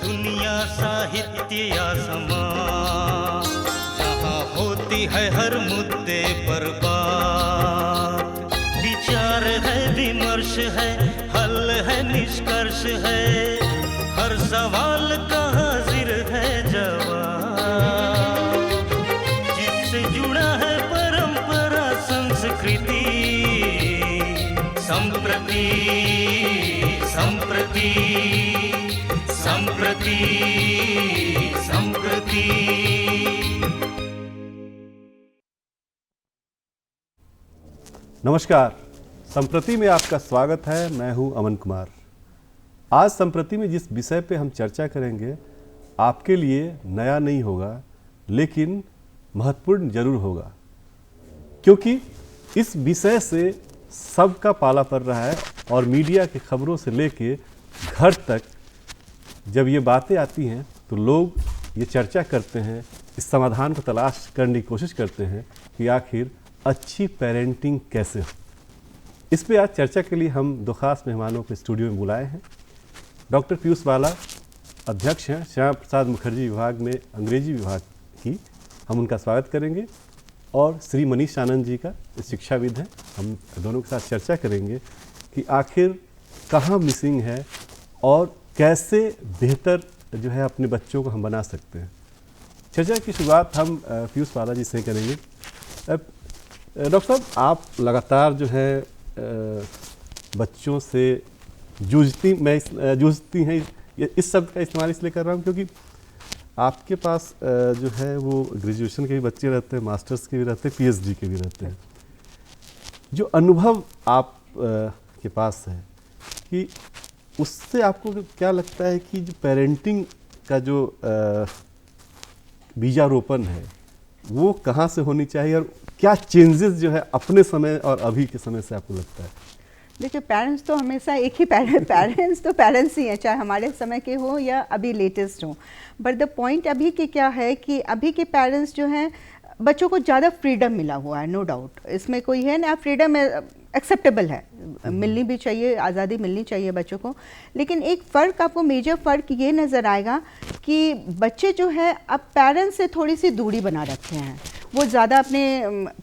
दुनिया साहित्य या समाज, जहाँ होती है हर मुद्दे पर बात, विचार है, विमर्श है, हल है, निष्कर्ष है, हर सवाल का हाजिर है जवाब, जिससे जुड़ा है परंपरा संस्कृति, संप्रति संप्रति संप्रति संप्रति। नमस्कार, संप्रति में आपका स्वागत है। मैं हूं अमन कुमार। आज संप्रति में जिस विषय पे हम चर्चा करेंगे आपके लिए नया नहीं होगा, लेकिन महत्वपूर्ण जरूर होगा, क्योंकि इस विषय से सबका पाला पड़ रहा है और मीडिया की खबरों से लेके घर तक जब ये बातें आती हैं तो लोग ये चर्चा करते हैं, इस समाधान को तलाश करने की कोशिश करते हैं कि आखिर अच्छी पेरेंटिंग कैसे हो। इस पे आज चर्चा के लिए हम दो खास मेहमानों को स्टूडियो में बुलाए हैं। डॉक्टर पीयूष बाला अध्यक्ष हैं श्यामा प्रसाद मुखर्जी विभाग में अंग्रेजी विभाग की, हम उनका स्वागत करेंगे, और श्री मनीष आनंद जी का शिक्षाविद हैं। हम दोनों के साथ चर्चा करेंगे कि आखिर कहाँ मिसिंग है और कैसे बेहतर जो है अपने बच्चों को हम बना सकते हैं। चर्चा की शुरुआत हम पीयूष बाला जी से करेंगे। डॉक्टर साहब, आप लगातार जो है बच्चों से जूझती हैं, इस शब्द का इस्तेमाल इसलिए कर रहा हूँ क्योंकि आपके पास जो है वो ग्रेजुएशन के भी बच्चे रहते हैं, मास्टर्स के भी रहते हैं, पीएचडी के भी रहते हैं। जो अनुभव आप के पास है कि उससे आपको क्या लगता है कि जो पेरेंटिंग का जो बीजारोपण है वो कहाँ से होनी चाहिए और क्या चेंजेस जो है अपने समय और अभी के समय से आपको लगता है? देखिए, पेरेंट्स तो हमेशा एक ही पेरेंट्स तो पेरेंट्स ही हैं, चाहे हमारे समय के हो या अभी लेटेस्ट हो। बट द पॉइंट अभी के क्या है कि अभी के पेरेंट्स जो हैं, बच्चों को ज़्यादा फ्रीडम मिला हुआ है, नो डाउट, इसमें कोई है ना, फ्रीडम एक्सेप्टेबल है, मिलनी भी चाहिए, आज़ादी मिलनी चाहिए बच्चों को। लेकिन एक फ़र्क, आपको मेजर फ़र्क ये नज़र आएगा कि बच्चे जो है अब पेरेंट्स से थोड़ी सी दूरी बना रखे हैं। वो ज़्यादा अपने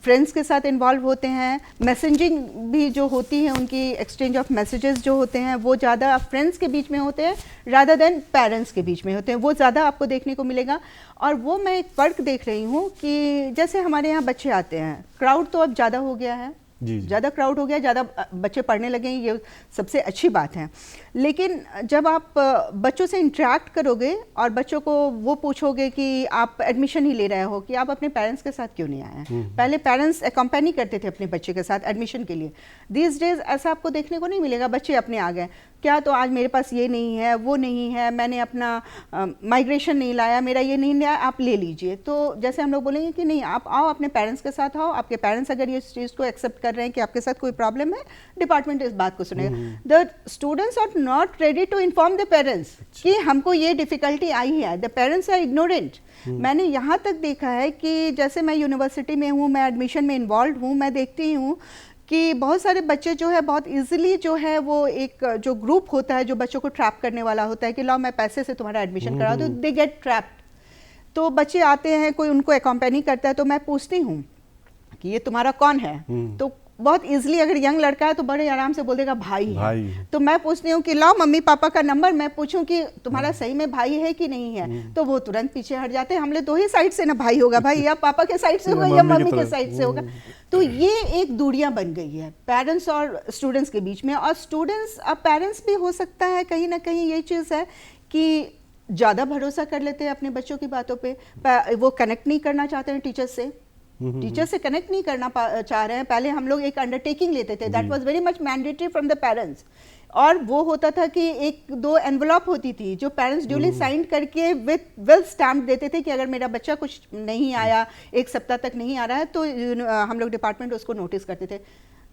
फ्रेंड्स के साथ इन्वॉल्व होते हैं, मैसेजिंग भी जो होती है, उनकी एक्सचेंज ऑफ मैसेजेस जो होते हैं वो ज़्यादा फ्रेंड्स के बीच में होते हैं रादर देन पेरेंट्स के बीच में होते हैं, वो ज़्यादा आपको देखने को मिलेगा। और वो मैं एक फ़र्क देख रही हूँ कि जैसे हमारे यहाँ बच्चे आते हैं, क्राउड तो अब ज़्यादा हो गया है, ज़्यादा क्राउड हो गया, ज़्यादा बच्चे पढ़ने लगे हैं, ये सबसे अच्छी बात है। लेकिन जब आप बच्चों से इंटरेक्ट करोगे और बच्चों को वो पूछोगे कि आप एडमिशन ही ले रहे हो, कि आप अपने पेरेंट्स के साथ क्यों नहीं आए हैं। पहले पेरेंट्स एकम्पेनी करते थे अपने बच्चे के साथ एडमिशन के लिए, दीज डेज ऐसा आपको देखने को नहीं मिलेगा। बच्चे अपने आ गए, क्या तो आज मेरे पास ये नहीं है, वो नहीं है, मैंने अपना माइग्रेशन नहीं लाया, मेरा ये नहीं लाया, आप ले लीजिए। तो जैसे हम लोग बोलेंगे कि नहीं, आप आओ, अपने पेरेंट्स के साथ आओ, आपके पेरेंट्स अगर ये चीज़ को एक्सेप्ट कर रहे हैं कि आपके साथ कोई प्रॉब्लम है, डिपार्टमेंट इस बात को सुनेगा। The students are not ready to inform the parents कि हमको ये डिफ़िकल्टी आई है। The parents are ignorant. मैंने यहाँ तक देखा है कि जैसे मैं यूनिवर्सिटी में हूँ, मैं एडमिशन में इन्वॉल्व हूँ, मैं देखती हूँ कि बहुत सारे बच्चे जो है बहुत इजीली जो है वो एक जो ग्रुप होता है जो बच्चों को ट्रैप करने वाला होता है कि लाओ मैं पैसे से तुम्हारा एडमिशन करा दूँ, दे गेट ट्रैप्ड। तो बच्चे आते हैं, कोई उनको एकम्पेनी करता है, तो मैं पूछती हूँ कि ये तुम्हारा कौन है, तो बहुत इजीली अगर यंग लड़का है तो बड़े आराम से बोल देगा भाई है। तो मैं पूछती हूँ कि लाओ मम्मी पापा का नंबर, मैं पूछूं कि तुम्हारा सही में भाई है कि नहीं है, तो वो तुरंत पीछे हट जाते हैं। हमले दो ही साइड से ना भाई होगा, भाई या पापा के साइड से होगा या मम्मी के साइड से होगा। तो ये एक दूरियां बन गई है पेरेंट्स और स्टूडेंट्स के बीच में। और स्टूडेंट्स, अब पेरेंट्स भी हो सकता है कहीं ना कहीं ये चीज़ है कि ज़्यादा भरोसा कर लेते हैं अपने बच्चों की बातों पे, वो कनेक्ट नहीं करना चाहते हैं टीचर से, टीचर से कनेक्ट नहीं करना चाह रहे हैं। पहले हम लोग एक अंडरटेकिंग लेते थे, that was very much mandatory from the parents, और वो होता था कि एक दो एनवलप होती थी जो पेरेंट्स ड्यूली साइन करके विद वेल स्टैम्प देते थे कि अगर मेरा बच्चा कुछ नहीं आया, एक सप्ताह तक नहीं आ रहा है, तो हम लोग डिपार्टमेंट उसको नोटिस करते थे।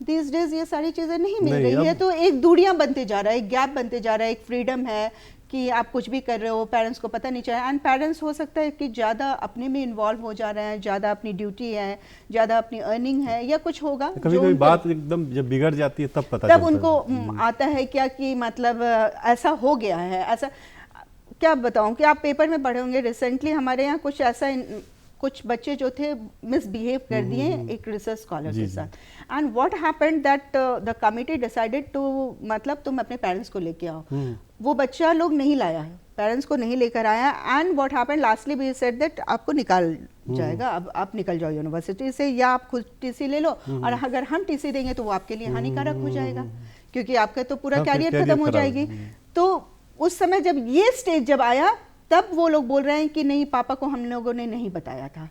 दिस डेज ये सारी चीज़ें नहीं मिल रही है, तो एक दूरियां बनते जा रहा है, एक गैप बनते जा रहा है, एक फ्रीडम है कि आप कुछ भी कर रहे हो, पेरेंट्स को पता नहीं चला। एंड पेरेंट्स हो सकता है कि ज़्यादा अपने में इन्वॉल्व हो जा रहे हैं, ज़्यादा अपनी ड्यूटी है, ज़्यादा अपनी अर्निंग है या कुछ होगा। कभी कभी बात एकदम जब बिगड़ जाती है तब उनको आता है क्या कि मतलब ऐसा हो गया है, ऐसा क्या बताऊं कि आप पेपर में पढ़े होंगे, रिसेंटली हमारे यहाँ कुछ बच्चे जो थे मिसबिहेव कर दिए एक रिसर्च स्कॉलर के साथ, and what happened that the committee decided to, मतलब तुम अपने पेरेंट्स को लेके आओ। वो बच्चा लोग नहीं लाया है, पेरेंट्स को नहीं लेकर आया, and what happened lastly we said that आपको निकाल जाएगा, अब आप निकल जाओ यूनिवर्सिटी से, या आप खुद टीसी ले लो, और अगर हम टीसी देंगे तो वो आपके लिए हानिकारक हो जाएगा क्योंकि आपका तो पूरा कैरियर खत्म हो जाएगी। तो उस समय जब ये स्टेज जब आया तब वो लोग बोल रहे हैं कि नहीं पापा को हम लोगों ने नहीं बताया था।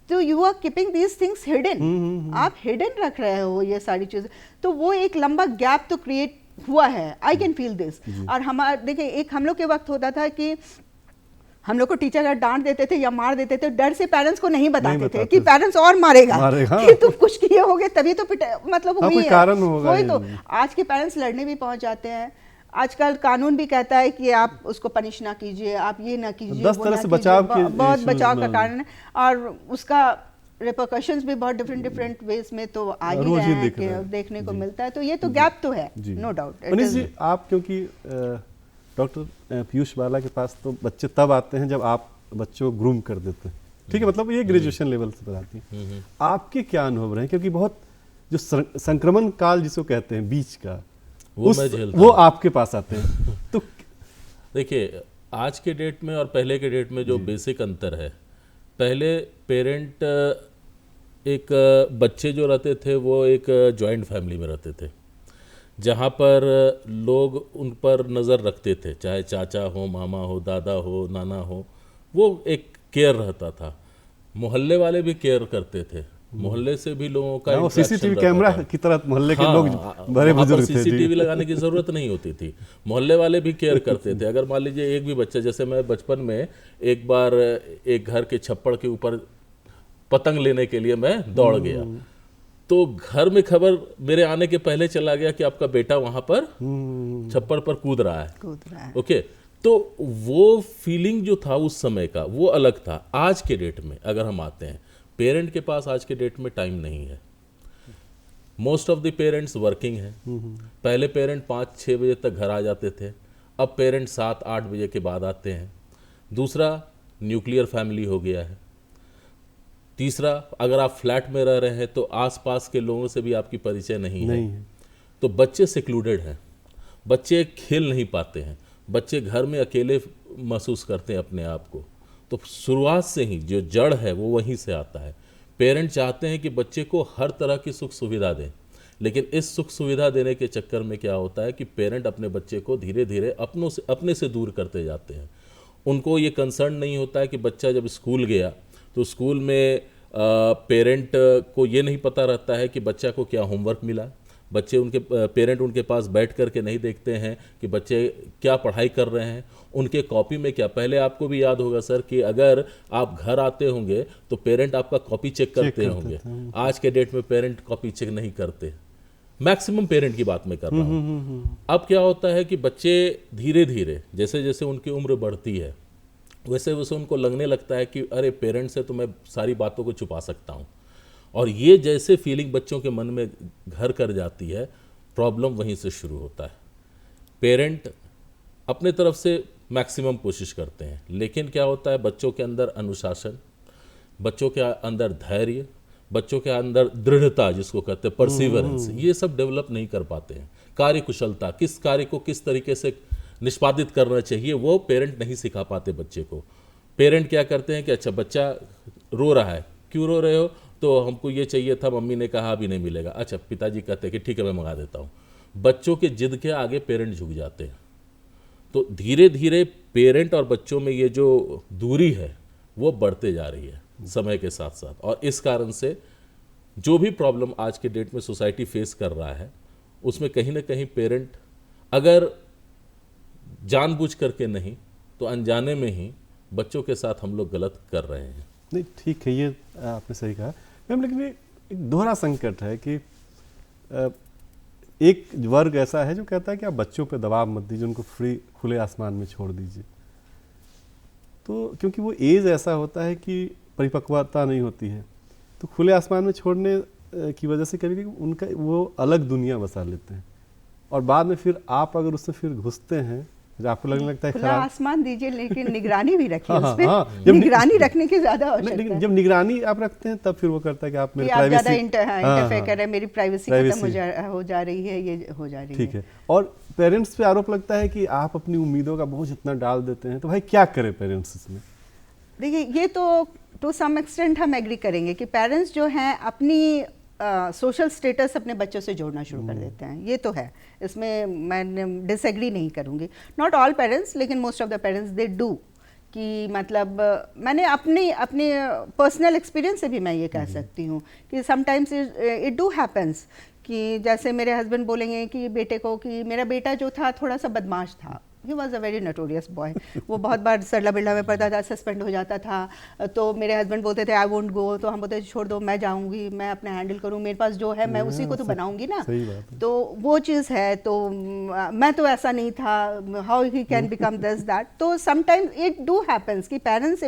तो you are keeping these things hidden, आप हिडन रख रहे हो ये सारी चीजें, तो वो एक लंबा गैप तो क्रिएट हुआ है, आई कैन फील दिस। और हमारे देखिए एक हम लोग के वक्त होता था कि हम लोग को टीचर अगर डांट देते थे या मार देते थे, डर से पेरेंट्स को नहीं बताते थे कि पेरेंट्स और मारेगा कि तुम कुछ किए होगे तभी तो मतलब हुई है, कारण होगा। वही तो आज के पेरेंट्स लड़ने भी पहुंच जाते हैं। आजकल कानून भी कहता है कि आप उसको पनिश ना कीजिए, आप ये ना कीजिए, 10 तरह से बचाव के बहुत बचाव का कारण है, और उसका रिपरकशंस भी बहुत डिफरेंट वेज में तो आ ही रहे हैं कि देखने को मिलता है। तो ये तो गैप तो है, नो डाउट। मनीष जी, आप क्योंकि डॉक्टर पीयूष बाला के पास तो बच्चे तब आते हैं जब आप बच्चों को ग्रूम कर देते हैं, ठीक है, मतलब ये ग्रेजुएशन लेवल से बताती हैं, आपके क्या अनुभव रहे? क्योंकि बहुत जो संक्रमण काल जिसको कहते हैं बीच का, वो आपके पास आते हैं। तो देखिए आज के डेट में और पहले के डेट में जो बेसिक अंतर है, पहले पेरेंट एक बच्चे जो रहते थे वो एक जॉइंट फैमिली में रहते थे, जहाँ पर लोग उन पर नज़र रखते थे, चाहे चाचा हो, मामा हो, दादा हो, नाना हो, वो एक केयर रहता था। मोहल्ले वाले भी केयर करते थे, मोहल्ले से भी लोगों का सीसीटीवी कैमरा की तरह मोहल्ले के लोग बड़े बुजुर्ग थे, सीसीटीवी लगाने की जरूरत नहीं होती थी, मोहल्ले वाले भी केयर करते थे। अगर मान लीजिए एक भी बच्चा, जैसे मैं बचपन में एक बार एक घर के छप्पड़ के ऊपर पतंग लेने के लिए मैं दौड़ गया, तो घर में खबर मेरे आने के पहले चला गया कि आपका बेटा वहां पर छप्पड़ पर कूद रहा है। ओके, तो वो फीलिंग जो था उस समय का वो अलग था। आज के डेट में अगर हम आते हैं, पेरेंट के पास आज के डेट में टाइम नहीं है, most of the parents working हैं। पहले पेरेंट 5-6 बजे तक घर आ जाते थे, अब पेरेंट 7-8 बजे के बाद आते हैं। दूसरा, न्यूक्लियर फैमिली हो गया है। तीसरा, अगर आप फ्लैट में रह रहे हैं तो आसपास के लोगों से भी आपकी परिचय नहीं है, तो बच्चे सेक्लूडेड हैं, बच्चे खेल नहीं पाते हैं, बच्चे घर में अकेले महसूस करते हैं अपने आप को। तो शुरुआत से ही जो जड़ है वो वहीं से आता है। पेरेंट चाहते हैं कि बच्चे को हर तरह की सुख सुविधा दें, लेकिन इस सुख सुविधा देने के चक्कर में क्या होता है कि पेरेंट अपने बच्चे को धीरे धीरे अपने से दूर करते जाते हैं। उनको ये कंसर्न नहीं होता है कि बच्चा जब स्कूल गया तो स्कूल में पेरेंट को ये नहीं पता रहता है कि बच्चा को क्या होमवर्क मिला। पेरेंट उनके पास बैठ कर के नहीं देखते हैं कि बच्चे क्या पढ़ाई कर रहे हैं, उनके कॉपी में क्या। पहले आपको भी याद होगा सर कि अगर आप घर आते होंगे तो पेरेंट आपका कॉपी चेक करते होंगे। आज के डेट में पेरेंट कॉपी चेक नहीं करते, मैक्सिमम पेरेंट की बात मैं कर रहा हूँ। अब क्या होता है कि बच्चे धीरे धीरे जैसे जैसे उनकी उम्र बढ़ती है वैसे वैसे उनको लगने लगता है कि अरे पेरेंट से तो मैं सारी बातों को छुपा सकता हूँ, और ये जैसे फीलिंग बच्चों के मन में घर कर जाती है, प्रॉब्लम वहीं से शुरू होता है। पेरेंट अपने तरफ से मैक्सिमम कोशिश करते हैं, लेकिन क्या होता है बच्चों के अंदर अनुशासन, बच्चों के अंदर धैर्य, बच्चों के अंदर दृढ़ता जिसको कहते हैं परसिवरेंस, ये सब डेवलप नहीं कर पाते हैं। कार्यकुशलता, किस कार्य को किस तरीके से निष्पादित करना चाहिए वो पेरेंट नहीं सिखा पाते बच्चे को। पेरेंट क्या करते हैं कि अच्छा बच्चा रो रहा है, क्यों रो रहे हो, तो हमको ये चाहिए था, मम्मी ने कहा अभी नहीं मिलेगा। अच्छा, पिताजी कहते हैं कि ठीक है मैं मंगा देता हूँ। बच्चों के जिद के आगे पेरेंट झुक जाते हैं। तो धीरे धीरे पेरेंट और बच्चों में ये जो दूरी है वो बढ़ते जा रही है समय के साथ साथ, और इस कारण से जो भी प्रॉब्लम आज के डेट में सोसाइटी फेस कर रहा है उसमें कहीं ना कहीं पेरेंट अगर जानबूझ करके नहीं तो अनजाने में ही बच्चों के साथ हम लोग गलत कर रहे हैं। नहीं ठीक है, ये आपने सही कहा मैम, लेकिन एक दोहरा संकट है कि एक वर्ग ऐसा है जो कहता है कि आप बच्चों पे दबाव मत दीजिए, उनको फ्री खुले आसमान में छोड़ दीजिए। तो क्योंकि वो एज ऐसा होता है कि परिपक्वता नहीं होती है, तो खुले आसमान में छोड़ने की वजह से कभी उनका वो अलग दुनिया बसा लेते हैं, और बाद में फिर आप अगर उससे फिर घुसते हैं आपको लगने लगता है खुला खराब। आसमान दीजिए लेकिन निगरानी भी रखिए हाँ, उसमें। हाँ, जब निगरानी रखने की ज्यादा नहीं, आवश्यकता लेकिन है जब निगरानी आप रखते हैं तब फिर वो करता है कि आप कि मेरे आप ज्यादा प्राइवेसी इंटरफेयर कर रहे हैं, मेरी प्राइवेसी खत्म Privacy। हो जा रही है, ये हो जा रही ठीक है। और पेरेंट्स पे आरोप लगता है कि आप अपनी उम्मीदों का बोझ इतना डाल देते हैं, तो भाई क्या करे पेरेंट्स इसमें? देखिए ये तो टू सम एक्सटेंट हम एग्री करेंगे कि पेरेंट्स जो हैं अपनी सोशल स्टेटस अपने बच्चों से जोड़ना शुरू कर देते हैं, ये तो है, इसमें मैं डिसएग्री नहीं करूँगी। नॉट ऑल पेरेंट्स, लेकिन most of the parents they do, कि मतलब मैंने अपने पर्सनल एक्सपीरियंस से भी मैं ये कह सकती हूँ कि समटाइम्स इट डू हैपन्स कि जैसे मेरे हस्बैंड बोलेंगे कि बेटे को कि मेरा बेटा जो था थोड़ा सा बदमाश था, he was a very notorious boy, वो बहुत बार सरला बिरला में पड़ता था, सस्पेंड हो जाता था, तो मेरे हस्बैंड बोलते थे आई वोंट गो, तो हम बोलते थे छोड़ दो, मैं जाऊंगी, मैं अपने हैंडल करूँ, मेरे पास जो है मैं उसी को तो बनाऊंगी ना। सही बात है। तो वो चीज़ है, तो मैं तो ऐसा नहीं था, how he can become this that. तो समटाइम्स इट डू हैपन्स कि पेरेंट्स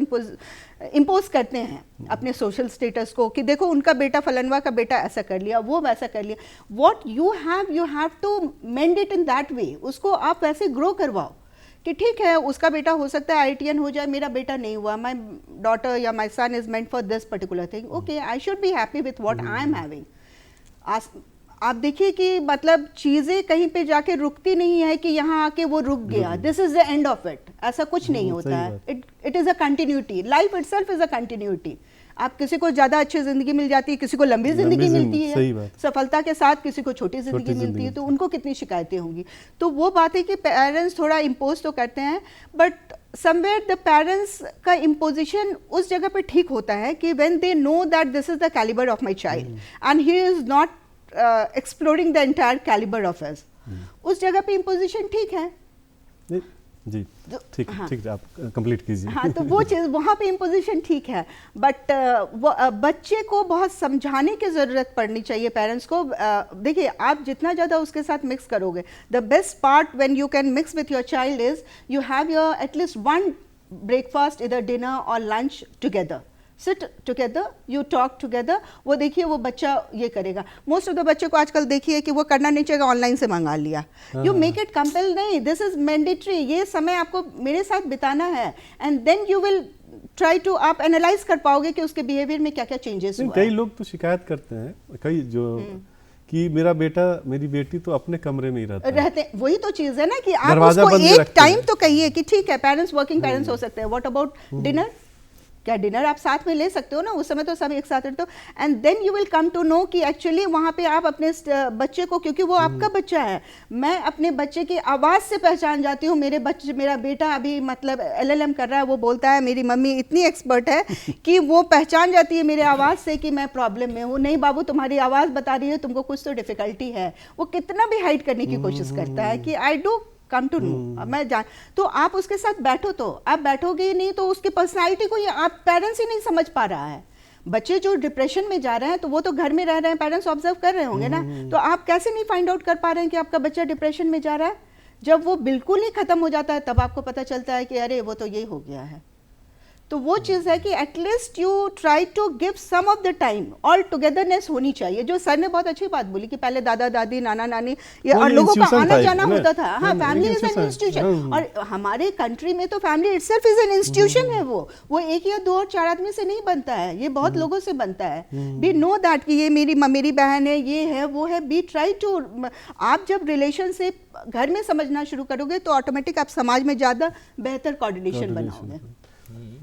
इम्पोज करते हैं अपने सोशल स्टेटस को कि देखो उनका बेटा फलनवा का बेटा ऐसा कर लिया, वो वैसा कर लिया, what you have to mend it in that way, उसको आप वैसे ग्रो करवाओ कि ठीक है उसका बेटा हो सकता है IITian हो जाए, मेरा बेटा नहीं हुआ, माई डॉटर या my son is meant for this particular thing, okay I should be happy with what I am having. आप देखिए कि मतलब चीज़ें कहीं पे जाके रुकती नहीं है कि यहाँ आके वो रुक गया, this is the end of it, ऐसा कुछ नहीं होता है, it is a continuity, life itself is a continuity. आप किसी को ज़्यादा अच्छी ज़िंदगी मिल जाती है, किसी को लंबी ज़िंदगी मिलती है सफलता के साथ, किसी को छोटी ज़िंदगी मिलती है, तो उनको कितनी शिकायतें होंगी। तो वो बात है कि पेरेंट्स थोड़ा इम्पोज तो करते हैं, बट समवेयर द पेरेंट्स का इम्पोजिशन उस जगह पे ठीक होता है कि when they know that this is the calibre of my child and he is not exploring the entire calibre of us, उस जगह पे इम्पोजिशन ठीक है जी, ठीक ठीक, आप कंप्लीट कीजिए। हाँ, तो वो चीज़ वहाँ पे इम्पोजिशन ठीक है, बट बच्चे को बहुत समझाने की ज़रूरत पड़नी चाहिए पेरेंट्स को। देखिए आप जितना ज़्यादा उसके साथ मिक्स करोगे, the best part when you can mix with your child is you have your at least one breakfast, इधर डिनर और lunch together, sit together, you talk together. वो देखिए वो बच्चा ये करेगा। मोस्ट ऑफ द बच्चे को आजकल देखिए कि वो करना नहीं चाहिए, ऑनलाइन से मंगा लिया, यू मेक इट कंपेल, नहीं, दिस इज मैंडेटरी, ये समय आपको मेरे साथ बिताना है, and then you will try to, आप एनालाइज कर पाओगे कि उसके बिहेवियर में क्या क्या चेंजेस हुआ। कई लोग तो शिकायत करते हैं, कई जो कि मेरा बेटा मेरी बेटी तो अपने कमरे में ही रहते, वही तो चीज है ना कि आप उसको एक टाइम तो कहिए कि ठीक है, पेरेंट्स वर्किंग पेरेंट्स हो सकते हैं, व्हाट अबाउट डिनर, क्या डिनर आप साथ में ले सकते हो ना, उस समय तो सब एक साथ रहते हो, and then you will come to know कि एक्चुअली वहाँ पे आप अपने बच्चे को, क्योंकि वो आपका बच्चा है, मैं अपने बच्चे की आवाज़ से पहचान जाती हूँ, मेरा बेटा अभी मतलब LLM कर रहा है, वो बोलता है मेरी मम्मी इतनी एक्सपर्ट है कि वो पहचान जाती है मेरे आवाज़ से कि मैं प्रॉब्लम में हूँ, नहीं बाबू तुम्हारी आवाज़ बता रही है तुमको कुछ तो डिफिकल्टी है, वो कितना भी हाइड करने की कोशिश करता है कि I do come to know, मैं जान, तो आप उसके साथ बैठो, तो आप बैठोगे ही नहीं तो उसकी पर्सनालिटी को आप पेरेंट्स ही नहीं समझ पा रहा है। बच्चे जो डिप्रेशन में जा रहे हैं तो वो तो घर में रह रहे हैं, पेरेंट्स ऑब्जर्व कर रहे होंगे ना, तो आप कैसे नहीं फाइंड आउट कर पा रहे हैं कि आपका बच्चा डिप्रेशन में जा रहा है? जब वो बिल्कुल ही खत्म हो जाता है तब आपको पता चलता है कि अरे वो तो ये हो गया है। तो वो चीज़ है कि at least you try to give some of the time, all togetherness होनी चाहिए। जो सर ने बहुत अच्छी बात बोली कि पहले दादा दादी नाना नानी ये और लोगों का आना जाना होता था, हाँ, फैमिली इज एन इंस्टीट्यूशन, और हमारे कंट्री में तो family itself is an institution है, वो एक या दो और चार आदमी से नहीं बनता है, ये बहुत लोगों से बनता है। बी नो दैट कि ये मेरी बहन है, ये है वो है, बी ट्राई टू, आप जब रिलेशन से घर में समझना शुरू करोगे तो ऑटोमेटिक आप समाज में ज़्यादा बेहतर कोऑर्डिनेशन बनाओगे।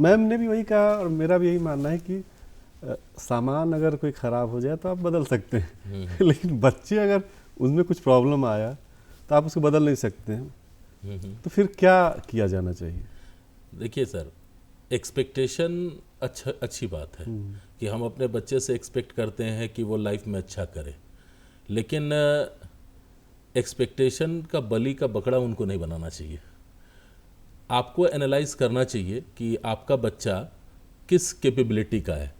मैम ने भी वही कहा और मेरा भी यही मानना है कि सामान अगर कोई ख़राब हो जाए तो आप बदल सकते हैं लेकिन बच्चे अगर उसमें कुछ प्रॉब्लम आया तो आप उसको बदल नहीं सकते हैं, तो फिर क्या किया जाना चाहिए? देखिए सर, एक्सपेक्टेशन अच्छी बात है कि हम अपने बच्चे से एक्सपेक्ट करते हैं कि वो लाइफ में अच्छा करे, लेकिन एक्सपेक्टेशन का बलि का बकरा उनको नहीं बनाना चाहिए। आपको एनालाइज करना चाहिए कि आपका बच्चा किस कैपेबिलिटी का है।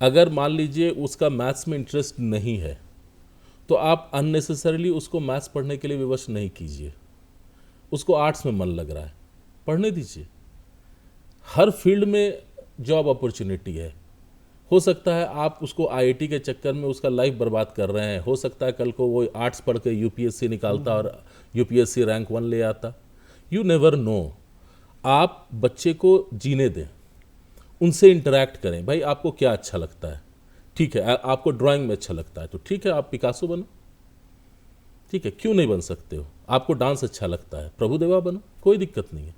अगर मान लीजिए उसका मैथ्स में इंटरेस्ट नहीं है तो आप अननेसेसरीली उसको मैथ्स पढ़ने के लिए विवश नहीं कीजिए। उसको आर्ट्स में मन लग रहा है, पढ़ने दीजिए। हर फील्ड में जॉब अपॉर्चुनिटी है। हो सकता है आप उसको IIT के चक्कर में उसका लाइफ बर्बाद कर रहे हैं, हो सकता है कल को वो आर्ट्स पढ़ के UPSC निकालता और UPSC रैंक 1 ले आता, यू नेवर नो। आप बच्चे को जीने दें, उनसे इंटरेक्ट करें। भाई आपको क्या अच्छा लगता है, ठीक है, आपको ड्राइंग में अच्छा लगता है तो ठीक है, आप पिकासो बनो, ठीक है, क्यों नहीं बन सकते हो। आपको डांस अच्छा लगता है, प्रभुदेवा बनो, कोई दिक्कत नहीं है।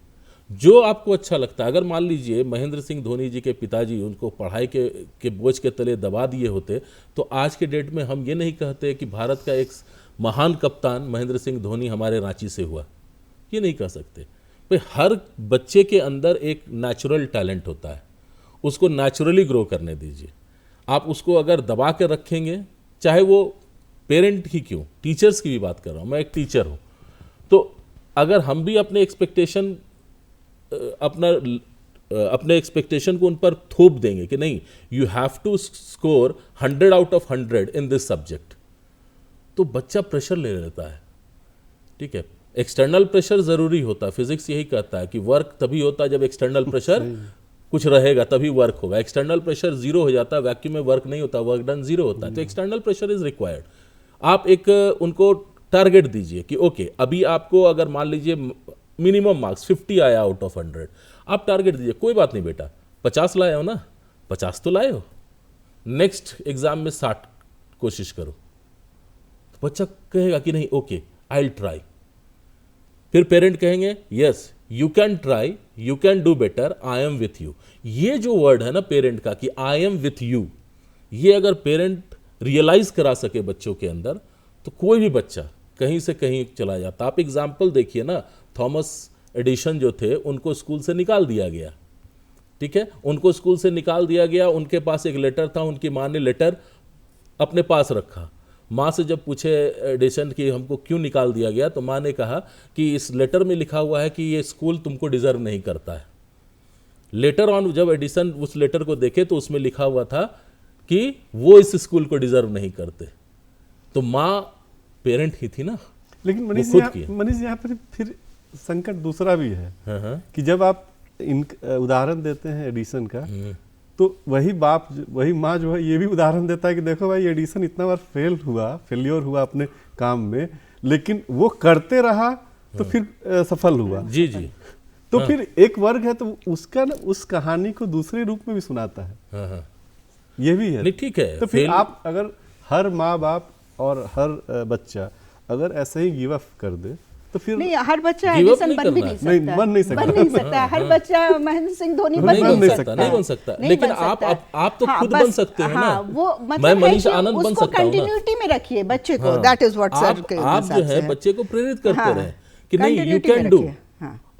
जो आपको अच्छा लगता है, अगर मान लीजिए महेंद्र सिंह धोनी जी के पिताजी उनको पढ़ाई के बोझ के तले दबा दिए होते तो आज के डेट में हम ये नहीं कहते कि भारत का एक महान कप्तान महेंद्र सिंह धोनी हमारे रांची से हुआ, ये नहीं कह सकते। भाई हर बच्चे के अंदर एक नेचुरल टैलेंट होता है, उसको नेचुरली ग्रो करने दीजिए। आप उसको अगर दबा के रखेंगे, चाहे वो पेरेंट ही क्यों, टीचर्स की भी बात कर रहा हूँ, मैं एक टीचर हूँ, तो अगर हम भी अपने एक्सपेक्टेशन अपने एक्सपेक्टेशन को उन पर थोप देंगे कि नहीं you have to score 100 out of 100 in this subject, तो बच्चा प्रेशर ले लेता है। ठीक है, एक्सटर्नल प्रेशर जरूरी होता है, फिजिक्स यही कहता है कि वर्क तभी होता है जब एक्सटर्नल प्रेशर कुछ रहेगा तभी वर्क होगा। एक्सटर्नल प्रेशर जीरो हो जाता है, वैक्यूम में वर्क नहीं होता, वर्क डन जीरो होता है। तो एक्सटर्नल प्रेशर इज रिक्वायर्ड। आप एक उनको टारगेट दीजिए कि ओके अभी आपको अगर मान लीजिए मिनिमम मार्क्स 50 आया आउट ऑफ 100, आप टारगेट दीजिए, कोई बात नहीं बेटा 50 लाए हो ना, 50 तो लाए हो, नेक्स्ट एग्जाम में 60 कोशिश करो। तो बच्चा कहेगा कि नहीं ओके आई विल ट्राई। फिर पेरेंट कहेंगे yes you can try, you can do better, I am with you. ये जो वर्ड है ना पेरेंट का कि आई एम विथ यू, ये अगर पेरेंट रियलाइज करा सके बच्चों के अंदर तो कोई भी बच्चा कहीं से कहीं चला जाता। आप एग्जाम्पल देखिए ना, थॉमस एडिशन जो थे उनको स्कूल से निकाल दिया गया, ठीक है, उनको स्कूल से निकाल दिया गया। उनके पास एक लेटर था, उनकी माँ ने लेटर अपने पास रखा। माँ से जब पूछे एडिशन कि हमको क्यों निकाल दिया गया, तो माँ ने कहा कि इस लेटर में लिखा हुआ है कि ये स्कूल तुमको डिजर्व नहीं करता है। लेटर ऑन जब एडिशन उस लेटर को देखे तो उसमें लिखा हुआ था कि वो इस स्कूल को डिजर्व नहीं करते। तो माँ पेरेंट ही थी ना। लेकिन मनीष यहाँ पर फिर संकट दूसरा भी है। हाँ। कि जब आप उदाहरण देते हैं एडिशन का, तो वही बाप वही माँ जो है ये भी उदाहरण देता है कि देखो भाई एडिशन इतना बार फेलियर हुआ अपने काम में, लेकिन वो करते रहा तो फिर सफल हुआ। जी जी। तो फिर एक वर्ग है तो उसका ना उस कहानी को दूसरे रूप में भी सुनाता है। हाँ। ये भी है। नहीं ठीक है। तो फिर आप अगर हर माँ बाप और हर बच्चा अगर ऐसे ही गिव अप कर दे तो फिर नहीं, हर बच्चा एडिसन बन भी नहीं सकता। बन नहीं सकता। हर बच्चा महेंद्र सिंह धोनी बन नहीं सकता। लेकिन आप तो खुद बन सकते हो ना। वो मैं मनीष आनंद बन सकता हूँ ना। कंटिन्यूटी में रखिए बच्चे को, दैट इज व्हाट सर के आप जो है बच्चे को प्रेरित करते रहे कि नहीं यू कैन डू,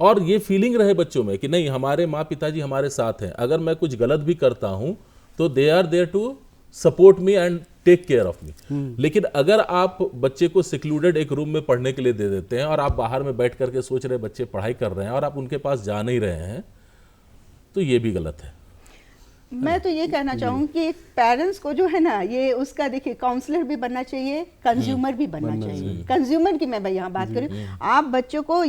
और ये फीलिंग रहे बच्चों में कि नहीं हमारे माँ पिताजी हमारे साथ हैं। अगर मैं कुछ गलत भी करता हूँ तो they are there to support me and take care of me. लेकिन अगर आप बच्चे को सिक्लूडेड एक रूम में पढ़ने के लिए दे देते हैं और आप बाहर में बैठ करके सोच रहे बच्चे पढ़ाई कर रहे हैं और आप उनके पास जा नहीं रहे हैं, तो ये भी गलत है। मैं तो ये कहना चाहूँ कि पेरेंट्स को जो है ना, ये उसका देखिए काउंसलर भी बनना चाहिए, कंज्यूमर भी बनना चाहिए। कंज्यूमर की मैं भाई यहाँ बात करूँ, आप बच्चों को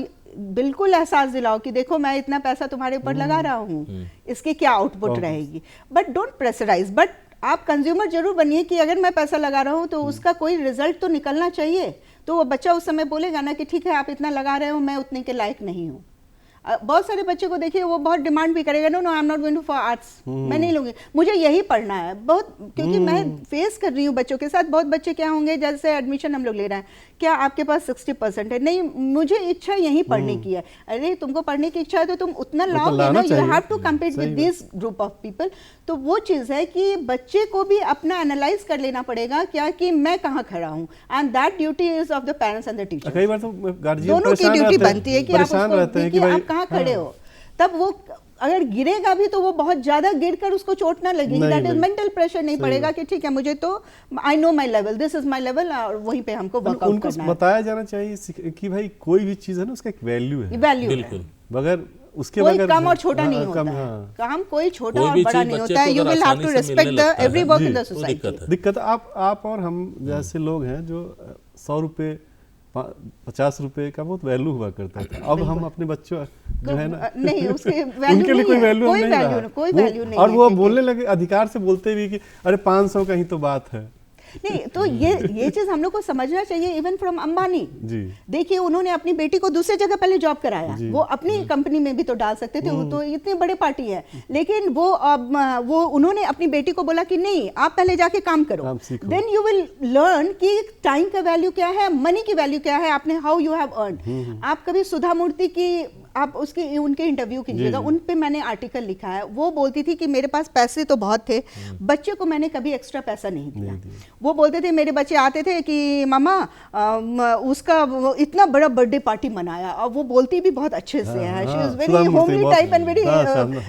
बिल्कुल एहसास दिलाओ कि देखो मैं इतना पैसा तुम्हारे ऊपर लगा रहा हूँ, इसकी क्या आउटपुट रहेगी, बट डोंट प्रेशराइज। बट आप कंज्यूमर जरूर बनिए कि अगर मैं पैसा लगा रहा हूँ तो उसका कोई रिजल्ट तो निकलना चाहिए। तो वो बच्चा उस समय बोलेगा ना कि ठीक है आप इतना लगा रहे हो, मैं उतने के लायक नहीं हूँ। बहुत सारे बच्चे को देखिए वो बहुत डिमांड भी करेगा, no I am not going to for arts, मैं नहीं लूंगी, मुझे यही पढ़ना है। बहुत क्योंकि मैं फेस कर रही हूँ बच्चों के साथ, बहुत बच्चे क्या होंगे, जैसे एडमिशन हम लोग ले रहे हैं, क्या आपके पास 60% है, नहीं मुझे इच्छा यहीं पढ़ने की है। अरे तुमको पढ़ने की इच्छा है तो तुम उतना लाओगे ना, you have to compete with this group of people. तो वो चीज़ है कि बच्चे को भी अपना एनालाइज कर लेना पड़ेगा क्या कि मैं कहाँ खड़ा हूँ, and that duty is of the parents and the teacher. कई बार तो गार्जियन दोनों की ड्यूटी बनती है कि आप कहाँ खड़े हो। तब वो अगर गिरेगा भी तो वो बहुत ज्यादा गिरकर उसको चोट ना लगेगी, दैट इज मेंटल प्रेशर नहीं पड़ेगा कि ठीक है मुझे तो I know my level, this is my level, और वहीं पे हमको वर्कआउट करना है। बताया जाना चाहिए कि भाई कोई भी चीज है ना उसका एक वैल्यू है, बिल्कुल, बगैर उसके कोई बगैर कम और छोटा नहीं होता है, काम कोई छोटा और बड़ा नहीं होता है। You will have to respect the every work in the society. दिक्कत आप और हम जैसे लोग हैं जो 100 रुपए 50 रुपए का बहुत वैल्यू हुआ करता था, अब हम अपने बच्चों जो है ना नहीं उसके वैल्यू उनके लिए कोई वैल्यू कोई वैल्यू नहीं, और वो बोलने लगे, अधिकार से बोलते भी कि अरे 500 का ही तो बात है। नहीं, तो ये चीज हम लोग को समझना चाहिए। इवन फ्रॉम अंबानी, जी देखिए उन्होंने अपनी बेटी को दूसरी जगह पहले जॉब कराया, वो अपनी कंपनी में भी तो डाल सकते थे, वो तो इतने बड़े पार्टी है, लेकिन वो उन्होंने अपनी बेटी को बोला कि नहीं, आप पहले जाके काम करो, देन यू विल लर्न कि टाइम का वैल्यू क्या है, मनी की वैल्यू क्या है, आपने हाउ यू हैव अर्न। आप कभी सुधा मूर्ति की आप उनके इंटरव्यू कीजिएगा, उन पे मैंने आर्टिकल लिखा है। वो बोलती थी कि मेरे पास पैसे तो बहुत थे, बच्चे को मैंने कभी एक्स्ट्रा पैसा नहीं दिया। वो बोलते थे, मेरे बच्चे आते थे कि मामा उसका इतना बड़ा बर्थडे पार्टी मनाया, और वो बोलती भी बहुत अच्छे से है, she is very homely type and very,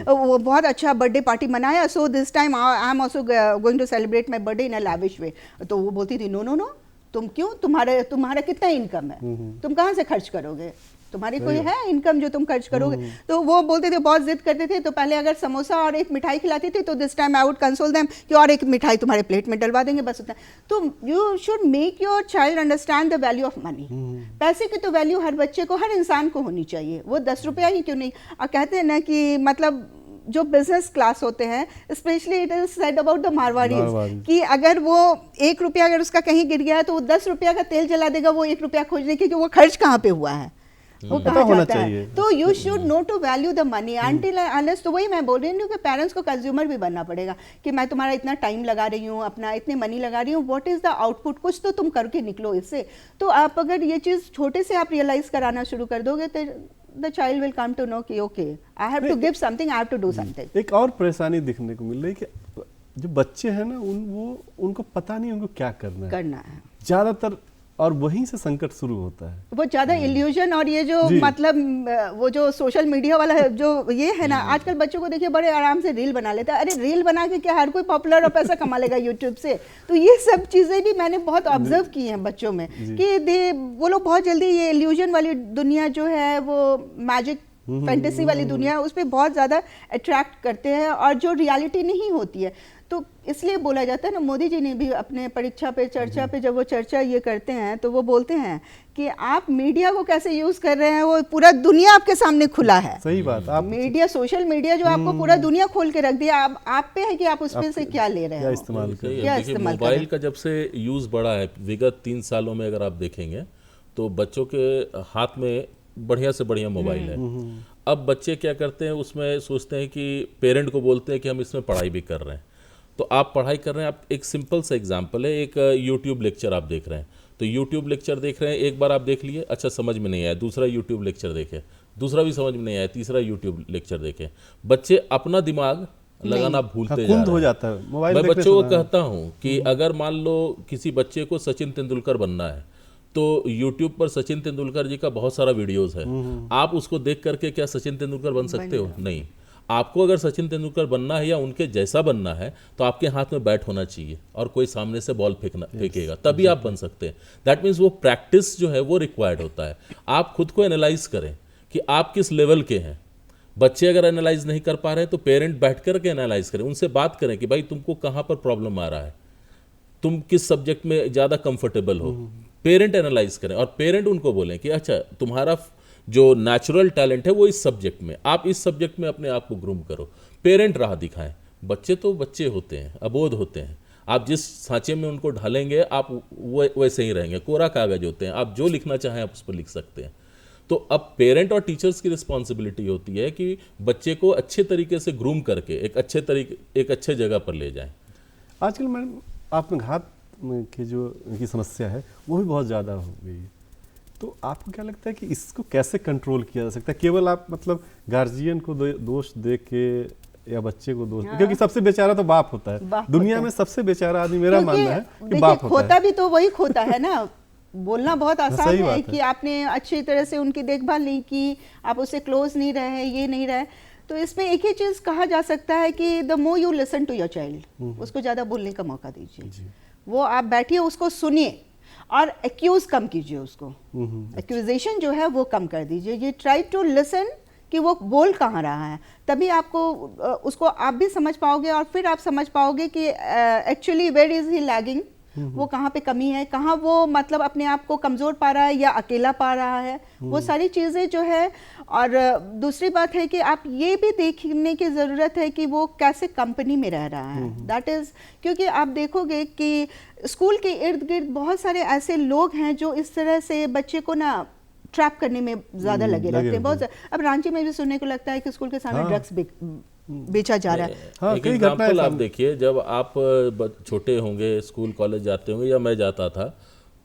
वो बहुत अच्छा बर्थडे पार्टी मनाया, so this time I am also going to celebrate my birthday in a lavish way. तो वो बोलती थी, नो नो नो, तुम क्यों, तुम्हारा कितना इनकम है, तुम कहाँ से खर्च करोगे, तुम्हारी कोई है इनकम जो तुम खर्च करोगे। तो वो बोलते थे, बहुत जिद करते थे, तो पहले अगर समोसा और एक मिठाई खिलाती थी तो this time I would console them कि और एक मिठाई तुम्हारे प्लेट में डलवा देंगे, बस उतना। तो you should make your child understand the value of money. पैसे की तो वैल्यू हर बच्चे को, हर इंसान को होनी चाहिए, वो 10 रुपया ही क्यों नहीं। और कहते हैं ना कि मतलब जो बिजनेस क्लास होते हैं, specially it is said about the Marwaris, कि अगर वो 1 रुपया अगर उसका कहीं गिर गया है तो वो 10 रुपया का तेल जला देगा वो 1 रुपया खोजने की कि वो खर्च कहाँ पे हुआ है, वो कहा जाता है। तो you should know to value the money until unless. तो वही मैं बोल रही हूँ कि पेरेंट्स को कंज्यूमर भी बनना पड़ेगा कि मैं तुम्हारा इतना टाइम लगा रही हूँ, अपना इतने मनी लगा रही हूँ, व्हाट इज द आउटपुट, कुछ तो तुम करके निकलो इससे। तो आप अगर ये चीज़ छोटे से आप रियलाइज कराना शुरू कर दोगे तो the child will come to know कि okay I have to give something, I have to do something। एक और परेशानी दिखने को मिल रही है कि जो बच्चे हैं ना, उनको पता नहीं उनको क्या करना है ज्यादातर, और वहीं से संकट शुरू होता है। वो ज्यादा इल्यूजन और ये जो मतलब वो जो सोशल मीडिया वाला है, जो ये है ना, आजकल बच्चों को देखिए बड़े आराम से रील बना लेता है। अरे रील बना के क्या हर कोई पॉपुलर और पैसा कमा लेगा यूट्यूब से। तो ये सब चीजें भी मैंने बहुत ऑब्जर्व की हैं बच्चों में कि वो लोग बहुत जल्दी ये इल्यूजन वाली दुनिया जो है, वो मैजिक फैंटेसी वाली दुनिया, उस पर बहुत ज़्यादा अट्रैक्ट करते हैं और जो रियलिटी नहीं होती है। तो इसलिए बोला जाता है ना, मोदी जी ने भी अपने परीक्षा पे चर्चा पे जब वो चर्चा ये करते हैं तो वो बोलते हैं कि आप मीडिया को कैसे यूज कर रहे हैं, वो पूरा दुनिया आपके सामने खुला है। सही बात। आप मीडिया, सोशल मीडिया जो आपको पूरा दुनिया खोल के रख दिया, आप पे है कि आप उस पे से क्या ले रहे हैं, इस्तेमाल क्या इस्तेमाल। मोबाइल का जब से यूज बढ़ा है विगत 3 सालों में, अगर आप देखेंगे तो बच्चों के हाथ में बढ़िया से बढ़िया मोबाइल है। अब बच्चे क्या करते हैं, उसमें सोचते हैं कि पेरेंट को बोलते हैं कि हम इसमें पढ़ाई भी कर रहे हैं। तो आप पढ़ाई कर रहे हैं, आप एक सिंपल सा एग्जांपल है, एक यूट्यूब लेक्चर आप देख रहे हैं, तो यूट्यूब लेक्चर देख रहे हैं, एक बार आप देख लिए, अच्छा समझ में नहीं आया, दूसरा यूट्यूब लेक्चर देखें, दूसरा भी समझ में नहीं आया, तीसरा यूट्यूब लेक्चर देखें। बच्चे अपना दिमाग लगाना भूलते जा रहे हो जाता है मोबाइल। मैं बच्चों को कहता हूँ कि अगर मान लो किसी बच्चे को सचिन तेंदुलकर बनना है तो YouTube पर सचिन तेंदुलकर जी का बहुत सारा वीडियोस है, आप उसको देख करके क्या सचिन तेंदुलकर बन सकते हो? नहीं। आपको अगर सचिन तेंदुलकर बनना है या उनके जैसा बनना है तो आपके हाथ में बैट होना चाहिए और कोई सामने से बॉल फेंकेगा, तभी आप बन सकते हैं। दैट मीन्स वो प्रैक्टिस जो है वो रिक्वायर्ड होता है। आप खुद को एनालाइज करें कि आप किस लेवल के हैं। बच्चे अगर एनालाइज नहीं कर पा रहे हैं तो पेरेंट बैठ कर के एनालाइज करें, उनसे बात करें कि भाई तुमको कहाँ पर प्रॉब्लम आ रहा है, तुम किस सब्जेक्ट में ज़्यादा कंफर्टेबल हो। पेरेंट एनालाइज करें और पेरेंट उनको बोलें कि अच्छा तुम्हारा जो नेचुरल टैलेंट है वो इस सब्जेक्ट में, आप इस सब्जेक्ट में अपने आप को ग्रूम करो। पेरेंट राह दिखाएं। बच्चे तो बच्चे होते हैं, अबोध होते हैं, आप जिस सांचे में उनको ढालेंगे आप वैसे ही रहेंगे। कोरा कागज होते हैं, आप जो लिखना चाहें आप उस पर लिख सकते हैं। तो अब पेरेंट और टीचर्स की रिस्पॉन्सिबिलिटी होती है कि बच्चे को अच्छे तरीके से ग्रूम करके एक अच्छे जगह पर ले जाएं। आजकल मैडम आपने घात की जो की समस्या है वो भी बहुत ज़्यादा हो गई है, तो आपको क्या लगता है कि इसको कैसे कंट्रोल किया जा सकता है? केवल आप मतलब गार्जियन को दोष दे के या बच्चे को दोष, क्योंकि सबसे बेचारा तो बाप होता है दुनिया में, सबसे बेचारा आदमी मेरा मानना है कि बाप होता है। खोता भी तो वही खोता है ना। बोलना बहुत आसान है कि आपने अच्छी तरह से उनकी देखभाल नहीं की, आप उससे क्लोज नहीं रहे, ये नहीं रहे। तो इसमें एक ही चीज कहा जा सकता है कि the more you listen to your child, उसको ज्यादा बोलने का मौका दीजिए। वो आप बैठिए, उसको सुनिए और एक्यूज कम कीजिए, उसको एक्यूजेशन जो है वो कम कर दीजिए। ये ट्राई टू लिसन कि वो बोल कहाँ रहा है, तभी आपको उसको आप भी समझ पाओगे और फिर आप समझ पाओगे कि actually where is he lagging वो कहाँ पे कमी है, कहाँ वो मतलब अपने आप को कमज़ोर पा रहा है या अकेला पा रहा है, वो सारी चीज़ें जो है। और दूसरी बात है कि आप ये भी देखने की ज़रूरत है कि वो कैसे कंपनी में रह रहा है, दैट इज़, क्योंकि आप देखोगे कि स्कूल के इर्द गिर्द बहुत सारे ऐसे लोग हैं जो इस तरह से बच्चे को ना ट्रैप करने में ज़्यादा लगे रहते हैं। बहुत अब रांची में भी सुनने को लगता है कि स्कूल के सामने ड्रग्स बेचा जा रहा है। हाँ, एक कई एग्जाम्पल घटनाएं आप देखिए, जब आप छोटे होंगे, स्कूल कॉलेज जाते होंगे या मैं जाता था,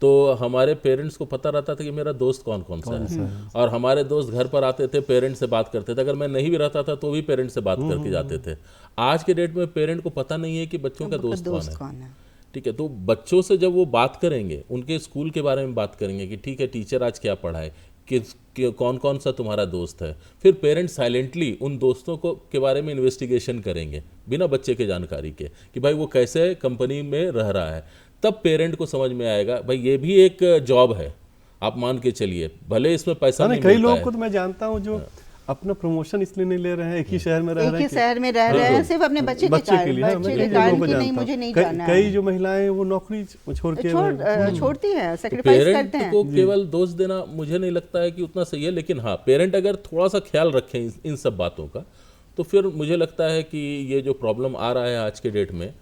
तो हमारे पेरेंट्स को पता रहता था कि मेरा दोस्त कौन कौन सा है, और हमारे दोस्त घर पर आते थे, पेरेंट्स से बात करते थे। अगर मैं नहीं भी रहता था तो भी पेरेंट्स से बात करके जाते थे। आज के डेट में पेरेंट को पता नहीं है कि बच्चों का दोस्त कौन है। ठीक है, तो बच्चों से जब वो बात करेंगे, उनके स्कूल के बारे में बात करेंगे कि ठीक है टीचर आज क्या पढ़ाए, कि कौन कौन सा तुम्हारा दोस्त है, फिर पेरेंट्स साइलेंटली उन दोस्तों को के बारे में इन्वेस्टिगेशन करेंगे बिना बच्चे के जानकारी के कि भाई वो कैसे कंपनी में रह रहा है। तब पेरेंट को समझ में आएगा भाई ये भी एक जॉब है, आप मान के चलिए, भले इसमें पैसा नहीं कई मिलता लोग है। को तो मैं जानता हूँ जो अपना प्रमोशन इसलिए नहीं ले रहे हैं, एक ही शहर में रह एक रहे ही हैं शहर में रह रहे हैं सिर्फ अपने बच्चे के लिए। हाँ, मैं कई कारण लोगों को कि नहीं जानता मुझे हूँ। नहीं जाना कई है। जो महिलाएं वो नौकरी छोड़ के छोड़ती हैं, सेक्रीफाइस करते पेरेंट हैं। को केवल दोष देना मुझे नहीं लगता है कि उतना सही है, लेकिन हाँ पेरेंट अगर थोड़ा सा ख्याल रखें इन सब बातों का, तो फिर मुझे लगता है कि ये जो प्रॉब्लम आ रहा है आज के डेट में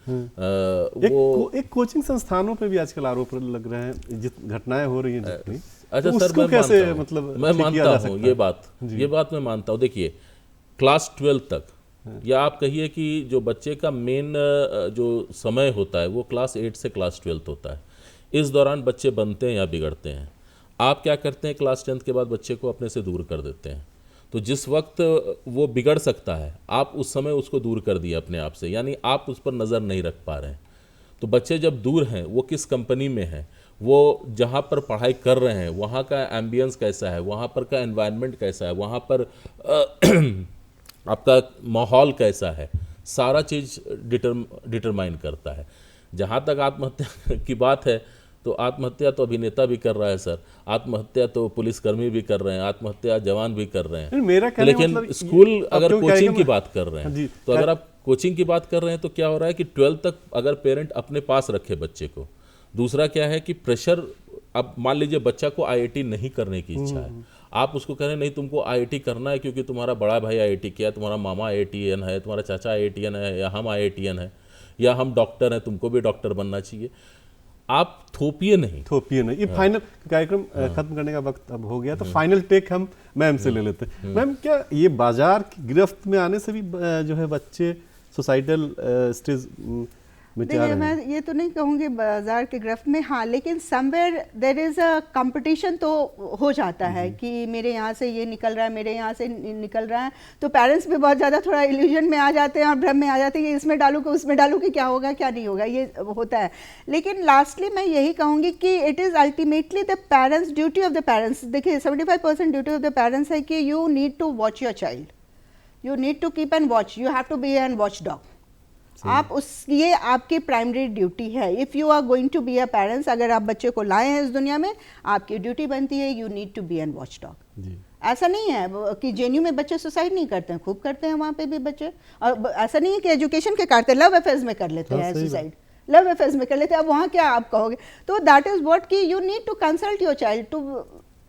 वो एक कोचिंग संस्थानों पे भी आजकल आरोप लग रहे हैं, जित घटनाएं हो रही हैं जितनी। अच्छा तो सर, उसको मैं कैसे मानता हूँ, मतलब मैं ठीक किया मानता जा हूँ सकता ये बात मैं मानता हूँ। देखिए क्लास 12 तक, या आप कहिए कि जो बच्चे का मेन जो समय होता है वो क्लास 8 से क्लास 12 होता है। इस दौरान बच्चे बनते हैं या बिगड़ते हैं। आप क्या करते हैं, क्लास 10 के बाद बच्चे को अपने से दूर कर देते हैं। तो जिस वक्त वो बिगड़ सकता है, आप उस समय उसको दूर कर दिए अपने आप से, यानी आप उस पर नज़र नहीं रख पा रहे हैं। तो बच्चे जब दूर हैं, वो किस कंपनी में हैं, वो जहाँ पर पढ़ाई कर रहे हैं वहाँ का एम्बियंस कैसा है, वहाँ पर का एनवायरनमेंट कैसा है, वहाँ पर आपका माहौल कैसा है, सारा चीज़ डिटरमाइन करता है। जहाँ तक आत्महत्या की बात है, तो आत्महत्या तो अभिनेता भी कर रहा है सर, आत्महत्या तो पुलिसकर्मी भी कर रहे हैं, आत्महत्या जवान भी कर रहे हैं। मेरा कहने लेकिन मतलब स्कूल अब अगर क्यों कोचिंग कहेंगे की बात कर रहे हैं, तो अगर आप कोचिंग की बात कर रहे हैं तो क्या हो रहा है कि 12 तक अगर पेरेंट अपने पास रखे बच्चे को। दूसरा क्या है कि प्रेशर, अब मान लीजिए बच्चा को आईआईटी नहीं करने की इच्छा है, आप उसको कह रहे हैं नहीं तुमको आईआईटी करना है क्योंकि तुम्हारा बड़ा भाई आईआईटी किया, तुम्हारा मामा आईआईटीएन है, तुम्हारा चाचा आईआईटीएन है, या हम आईआईटीएन है, या हम डॉक्टर हैं, तुमको भी डॉक्टर बनना चाहिए। आप थोपिए नहीं। ये फाइनल कार्यक्रम खत्म करने का वक्त अब हो गया, तो फाइनल टेक हम मैम से ले लेते हैं। मैम, क्या ये बाजार की गिरफ्त में आने से भी जो है बच्चे सुसाइडल स्टेज में जा रहे देखिए, हैं? मैं ये तो नहीं कहूँगी बाजार के गिरफ्त में, हाँ, लेकिन somewhere there is a competition तो हो जाता है कि मेरे यहाँ से ये निकल रहा है, मेरे यहाँ से निकल रहा है, तो पेरेंट्स भी बहुत ज़्यादा थोड़ा इल्यूजन में आ जाते हैं और भ्रम में आ जाते हैं कि इसमें डालूँ कि उसमें डालूँ कि क्या होगा क्या नहीं होगा, ये होता है। लेकिन लास्टली मैं यही कहूँगी कि it is ultimately the parents, duty of the parents. देखिए 75% ड्यूटी ऑफ द पेरेंट्स है कि you need to watch your child, you need to keep and watch, you have to be an watch dog. आप उस, ये आपकी primary duty है। If you are going to be a parents, अगर आप बच्चे को लाए हैं इस दुनिया में, आपकी ड्यूटी बनती है, you need to be an watch dog. ऐसा नहीं है कि जेएनयू में बच्चे सुसाइड नहीं करते हैं, खूब करते हैं वहाँ पे भी बच्चे। और ऐसा नहीं है कि एजुकेशन के करते, लव अफेयर्स में कर लेते हैं सुसाइड, लव अफेयर्स में कर लेते हैं। अब वहाँ क्या आप कहोगे? तो दैट इज़ व्हाट कि you need to consult your child, to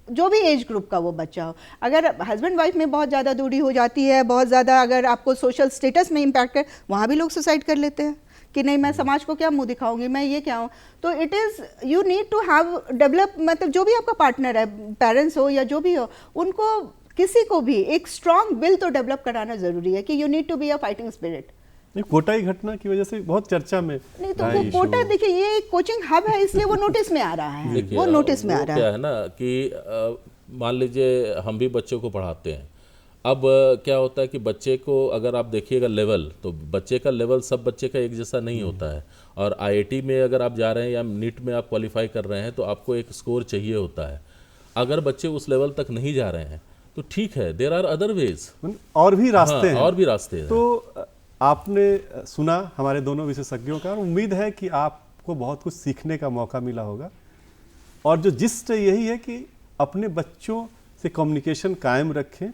जो भी एज ग्रुप का वो बच्चा हो। अगर हस्बैंड वाइफ में बहुत ज़्यादा दूरी हो जाती है, बहुत ज़्यादा अगर आपको सोशल स्टेटस में इम्पैक्ट है, वहाँ भी लोग सुसाइड कर लेते हैं कि नहीं मैं समाज को क्या मुंह दिखाऊंगी, मैं ये क्या हूँ। तो it is, you need to have develop, मतलब जो भी आपका पार्टनर है, पेरेंट्स हो या जो भी हो, उनको किसी को भी एक स्ट्रॉन्ग विल तो डेवलप कराना ज़रूरी है कि you need to be a fighting spirit. Kota की घटना की वजह से बहुत चर्चा में नहीं तो वो कोटा, देखिए ये कोचिंग हब है इसलिए वो नोटिस में आ रहा है, वो नोटिस में आ रहा है। क्या है ना कि मान लीजिए हम भी बच्चों को पढ़ाते हैं। अब क्या होता है कि बच्चे को अगर आप देखिएगा लेवल, तो बच्चे का लेवल सब बच्चे का एक जैसा नहीं होता है। और आईआईटी में अगर आप जा रहे हैं या नीट में आप क्वालिफाई कर रहे हैं तो आपको एक स्कोर चाहिए होता है। अगर बच्चे उस लेवल तक नहीं जा रहे हैं तो ठीक है, देयर आर अदर वेज, और भी रास्ते हैं। और भी रास्ते हैं। तो आपने सुना हमारे दोनों विशेषज्ञों का, उम्मीद है कि आपको बहुत कुछ सीखने का मौका मिला होगा। और जो जिस्ट यही है कि अपने बच्चों से कम्युनिकेशन कायम रखें,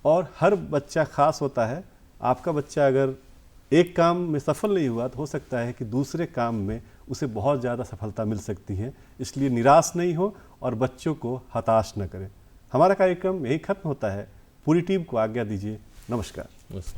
और हर बच्चा खास होता है। आपका बच्चा अगर एक काम में सफल नहीं हुआ तो हो सकता है कि दूसरे काम में उसे बहुत ज़्यादा सफलता मिल सकती है। इसलिए निराश नहीं हो और बच्चों को हताश न करें। हमारा कार्यक्रम यही खत्म होता है। पूरी टीम को आज्ञा दीजिए। नमस्कार। बस।